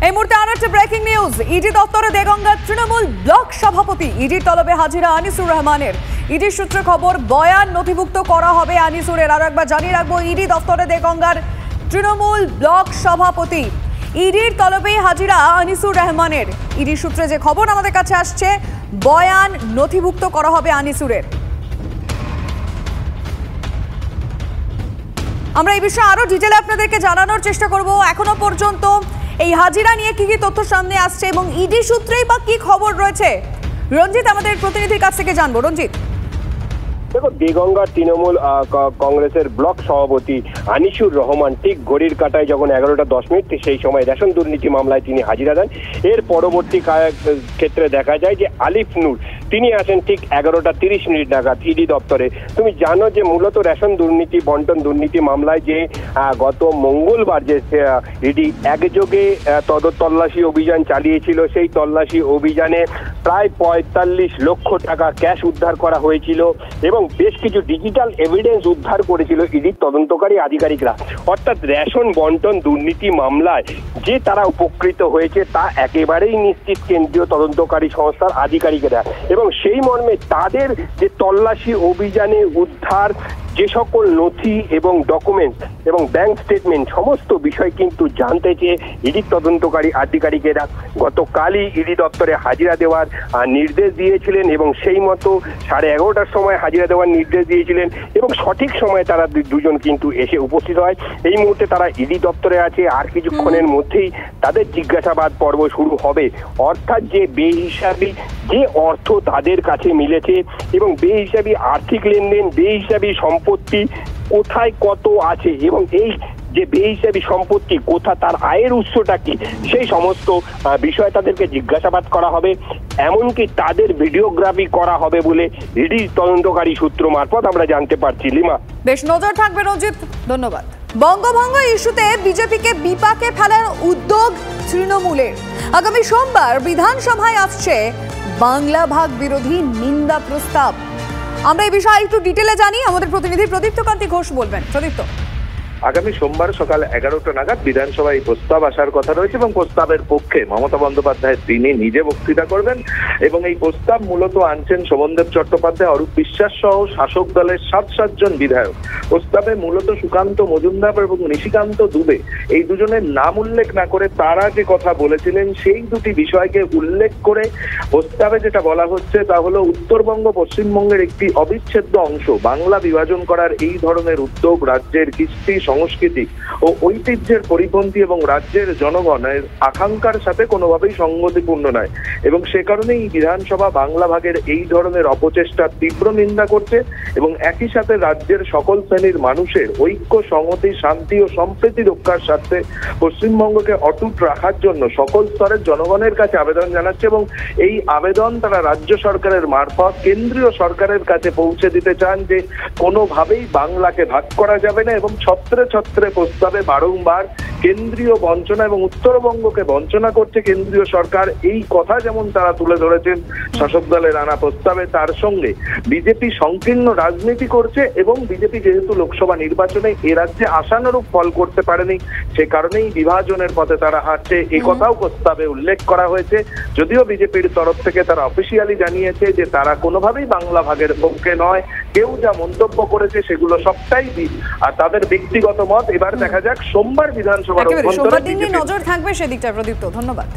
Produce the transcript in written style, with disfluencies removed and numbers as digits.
এই মুহূর্তে আর একটা ব্রেকিং নিউজ। ইডি দপ্তরে দেগঙ্গার তৃণমূল ব্লক সভাপতি ইডির তলবে হাজিরা আনিসুর রহমানের। ইডির সূত্রে খবর, বয়ান নথিভুক্ত করা হবে আনিসুরের। আরো একবার জানিয়ে রাখবো, ইডি দপ্তরে দেগঙ্গার তৃণমূল ব্লক সভাপতি ইডির তলবে হাজিরা আনিসুর রহমানের। ইডির সূত্রে যে খবর আমাদের কাছে আসছে, বয়ান নথিভুক্ত করা হবে আনিসুরের। আমরা এই বিষয়ে আরো ডিটেলে আপনাদেরকে জানানোর চেষ্টা করব। এখনো পর্যন্ত এই হাজিরা নিয়ে কি কি তথ্য সামনে আসছে এবং ইডি সূত্রেই বা কি খবর রয়েছে, রঞ্জিত আমাদের প্রতিনিধির কাছ থেকে জানবো। রঞ্জিত, দেখো, দেগঙ্গার তৃণমূল কংগ্রেসের ব্লক সভাপতি আনিসুর রহমান ঠিক ঘড়ির কাঁটায় যখন 11টা 10 মিনিট সেই সময় রেশন দুর্নীতি মামলায় তিনি হাজিরা দেন। এর পরবর্তী ক্ষেত্রে দেখা যায় যে আলিফ নূর তিনি আসেন ঠিক 11টা 30 মিনিট নাগাদ ইডি দপ্তরে। তুমি জানো যে মূলত রেশন দুর্নীতি বন্টন দুর্নীতি মামলায় যে গত মঙ্গলবার যে ইডি একযোগে তল্লাশি অভিযান চালিয়েছিল, সেই তল্লাশি অভিযানে প্রায় 45 লক্ষ টাকা ক্যাশ উদ্ধার করা হয়েছিল এবং বেশ কিছু ডিজিটাল এভিডেন্স উদ্ধার করেছিল ইডির তদন্তকারী আধিকারিকরা। অর্থাৎ রেশন বন্টন দুর্নীতি মামলায় যে তারা উপকৃত হয়েছে তা একেবারেই নিশ্চিত কেন্দ্রীয় তদন্তকারী সংস্থার আধিকারিকেরা। এবং সেই মর্মে তাদের যে তল্লাশি অভিযানে উদ্ধার যে সকল নথি এবং ডকুমেন্ট এবং ব্যাংক স্টেটমেন্ট সমস্ত বিষয় কিন্তু জানতে চেয়ে ইডির তদন্তকারী আধিকারিকেরা গতকালই ইডি দপ্তরে হাজিরা দেওয়ার নির্দেশ দিয়েছিলেন এবং সেই মতো 11:30টার সময় হাজিরা দেওয়ার নির্দেশ দিয়েছিলেন এবং সঠিক সময়ে তারা দুজন কিন্তু এসে উপস্থিত হয়। এই মুহূর্তে তারা ইডি দপ্তরে আছে। আর কিছুক্ষণের মধ্যেই তাদের জিজ্ঞাসাবাদ পর্ব শুরু হবে। অর্থাৎ যে বেহিসাবি যে অর্থ তাদের কাছে মিলেছে এবং বেহিসাবি আর্থিক লেনদেন, বেহিসাবি সম্পত্তি কোথায় কত আছে এবং এই যে বেহিসাবি সম্পত্তি কোথা, তার আয়ের উৎসটা কি, সেই সমস্ত বিষয় তাদেরকে জিজ্ঞাসাবাদ করা হবে। এমনকি তাদের ভিডিওগ্রাফি করা হবে বলে ইডি তদন্তকারী সূত্র মারফত আমরা জানতে পারছি। লিমা, বেশ নজর থাকবে রঞ্জিত, ধন্যবাদ। বঙ্গভঙ্গ ইস্যুতে বিজেপিকে বিপাকে ফেলার উদ্যোগ তৃণমূলের। আগামী সোমবার বিধানসভায় আসছে বাংলা ভাগ বিরোধী নিন্দা প্রস্তাব। আমরা এই বিষয়ে একটু ডিটেলে জানি, আমাদের প্রতিনিধি প্রদীপ্ত কান্তি ঘোষ বলবেন। প্রদীপ্ত, আগামী সোমবার সকাল 11টা নাগাদ বিধানসভায় প্রস্তাব আসার কথা রয়েছে এবং প্রস্তাবের পক্ষে মমতা বন্দ্যোপাধ্যায় তিনি নিজে বক্তৃতা করবেন এবং এই প্রস্তাব মূলত আনছেন শোভনদেব চট্টোপাধ্যায়, অরূপ বিশ্বাস সহ শাসক দলের 7 জন বিধায়ক। প্রস্তাবে মূলত সুকান্ত মজুমদার এবং নিশিকান্ত দুবে এই দুজনের নাম উল্লেখ না করে তারা যে কথা বলেছিলেন সেই দুটি বিষয়কে উল্লেখ করে প্রস্তাবে যেটা বলা হচ্ছে তা হলো উত্তরবঙ্গ পশ্চিমবঙ্গের একটি অবিচ্ছেদ্য অংশ বাংলা বিভাজন করার এই ধরনের উদ্যোগ রাজ্যের কৃষ্টি সংস্কৃতি ও ঐতিহ্যের পরিপন্থী এবং রাজ্যের জনগণের আকাঙ্ক্ষার সাথে কোনোভাবেই সংগতিপূর্ণ নয় এবং সে কারণেই বিধানসভা বাংলা ভাগের এই ধরনের অপচেষ্টার তীব্র নিন্দা করছে এবং একই সাথে রাজ্যের সকল শ্রেণীর মানুষের ঐক্য, সংহতি, শান্তি ও সম্প্রীতি রক্ষার স্বার্থে পশ্চিমবঙ্গকে অটুট রাখার জন্য সকল স্তরের জনগণের কাছে আবেদন জানাচ্ছে এবং এই আবেদন তারা রাজ্য সরকারের মারফত কেন্দ্রীয় সরকারের কাছে পৌঁছে দিতে চান যে কোনোভাবেই বাংলাকে ভাগ করা যাবে না এবং ছত্রে প্রস্তাবে বারংবার কেন্দ্রীয় বঞ্চনা এবং উত্তরবঙ্গকে বঞ্চনা করছে কেন্দ্রীয় সরকার। এই কথা যেমন তারা তুলে ধরেছেন শাসক দলের আনা প্রস্তাবে, তার সঙ্গে বিজেপি সংকীর্ণ রাজনীতি করছে এবং বিজেপি যেহেতু লোকসভা নির্বাচনে এ রাজ্যে আশানুরূপ ফল করতে পারেনি সে কারণেই বিভাজনের পথে তারা হাঁটছে, এই কথাও প্রস্তাবে উল্লেখ করা হয়েছে। যদিও বিজেপির তরফ থেকে তারা অফিসিয়ালি জানিয়েছে যে তারা কোনোভাবেই বাংলা ভাগের পক্ষে নয়। কেউ যা মন্তব্য করেছে সেগুলো সবটাই আর তাদের ব্যক্তিগত মত। এবার দেখা যাক সোমবার বিধানসভার নজর থাকবে সেদিকটা। প্রদীপ্ত, ধন্যবাদ।